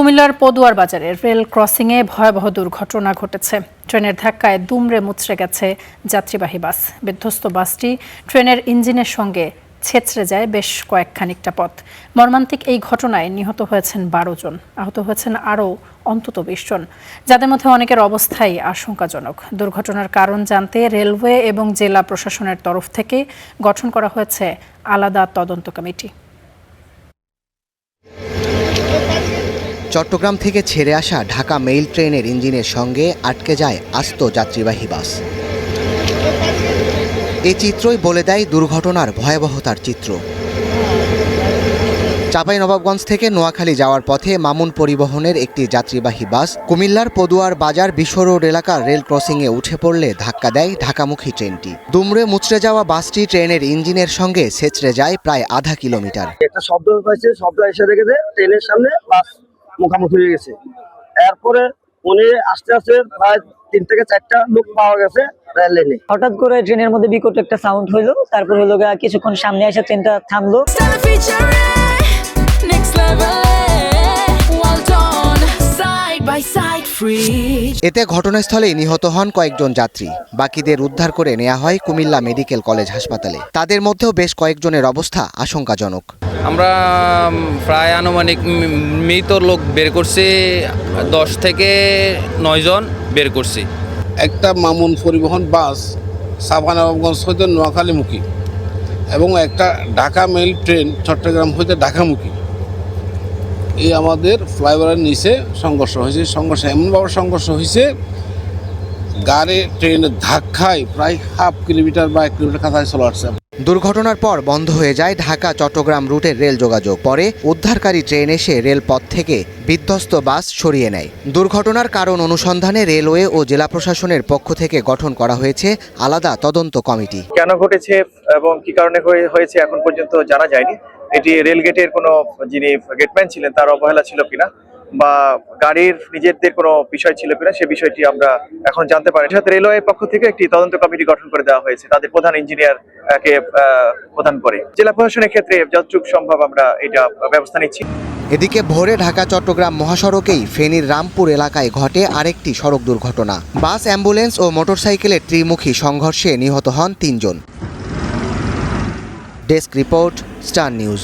কুমিল্লার পদুয়ার বাজারে রেল ক্রসিংয়ে ভয়াবহ দুর্ঘটনা ঘটেছে। ট্রেনের ধাক্কায় দুমড়ে মুচড়ে গেছে যাত্রীবাহী বাস। বিধ্বস্ত বাসটি ট্রেনের ইঞ্জিনের সঙ্গে ছেঁচড়ে যায় বেশ কয়েকখানিকটা পথ। মর্মান্তিক এই ঘটনায় নিহত হয়েছেন 12 জন, আহত হয়েছেন আরও অন্তত 20 জন, যাদের মধ্যে অনেকের অবস্থাই আশঙ্কাজনক। দুর্ঘটনার কারণ জানতে রেলওয়ে এবং জেলা প্রশাসনের তরফ থেকে গঠন করা হয়েছে আলাদা তদন্ত কমিটি। চট্টগ্রাম থেকে ছেড়ে আসা ঢাকা মেইল ট্রেনের ইঞ্জিনের সঙ্গে আটকে যায় আস্ত যাত্রীবাহী বাস। এই চিত্রই বলে দেয় দুর্ঘটনার ভয়াবহতার চিত্র। চাঁপাইনবাবগঞ্জ থেকে নোয়াখালী যাওয়ার পথে মামুন পরিবহনের একটি যাত্রীবাহী বাস কুমিল্লার পদুয়ার বাজার বিশ্ব রোড এলাকার রেল ক্রসিংয়ে উঠে পড়লে ধাক্কা দেয় ঢাকামুখী ট্রেনটি। দুমড়ে মুচড়ে যাওয়া বাসটি ট্রেনের ইঞ্জিনের সঙ্গে ছেঁচড়ে যায় প্রায় আধা কিলোমিটার। একটা শব্দ হয়েছে, শব্দ এসে দেখেছে ট্রেনের সামনে বাস মুখামুখি হয়ে গেছে। এরপরে উনি আস্তে আস্তে প্রায় 3 থেকে 4টা লোক পাওয়া গেছে রেল লাইনে। হঠাৎ করে ট্রেনের মধ্যে বিকট একটা সাউন্ড হইলো, তারপর হলো কিছুক্ষণ সামনে এসে ট্রেনটা থামলো। এতে ঘটনাস্থলেই নিহত হন কয়েকজন যাত্রী। বাকিদের উদ্ধার করে নেওয়া হয় কুমিল্লা মেডিকেল কলেজ হাসপাতালে। তাদের মধ্যেও বেশ কয়েকজনের অবস্থা আশঙ্কাজনক। আমরা প্রায় আনুমানিক মৃত লোক বের করছি 10 থেকে 9 জন বের করছি। একটা মামুন পরিবহন বাস চাঁপাইনবাবগঞ্জ হইতে নোয়াখালীমুখী এবং একটা ঢাকা মেইল ট্রেন চট্টগ্রাম হইতে ঢাকামুখী এই আমাদের ফ্লাইওভারের নিচে সংঘর্ষ হয়েছে। সংঘর্ষ এমনভাবে সংঘর্ষ হয়েছে, গাড়ি ট্রেনের ধাক্কায় প্রায় হাফ কিলোমিটার বা 1 কিলোমিটার কাছাকাছি চলে আসছে। দুর্ঘটনার পর বন্ধ হয়ে যায় ঢাকা চট্টগ্রাম রুটের রেল যোগাযোগ। পরে উদ্ধারকারী ট্রেন এসে রেলপথ থেকে বিধ্বস্ত বাস সরিয়ে নেয়। দুর্ঘটনার কারণ অনুসন্ধানে রেলওয়ে ও জেলা প্রশাসনের পক্ষ থেকে গঠন করা হয়েছে আলাদা তদন্ত কমিটি। কেন ঘটেছে এবং কি কারণে হয়েছে এখন পর্যন্ত জানা যায়নি। এটি রেল গেটের কোনো যিনি গেটম্যান ছিলেন তার অবহেলা ছিল কিনা বা গাড়ির নিজেদের কোনো বিষয় ছিল কিনা সে বিষয়টি আমরা এখন জানতে পারি। সাথে রেলওয়ের পক্ষ থেকে একটি তদন্ত কমিটি গঠন করে দেওয়া হয়েছে, তাদের প্রধান ইঞ্জিনিয়ার কে প্রদান করে। জেলা প্রশাসনের ক্ষেত্রে যতটুকু সম্ভব আমরা এটা ব্যবস্থা নিচ্ছি। এদিকে ভোরে ঢাকা চট্টগ্রাম মহাসড়কেই ফেনীর রামপুর এলাকায় ঘটে আরেকটি সড়ক দুর্ঘটনা। বাস, অ্যাম্বুলেন্স ও মোটরসাইকেলের ত্রিমুখী সংঘর্ষে নিহত হন 3 জন। Desk report, star news.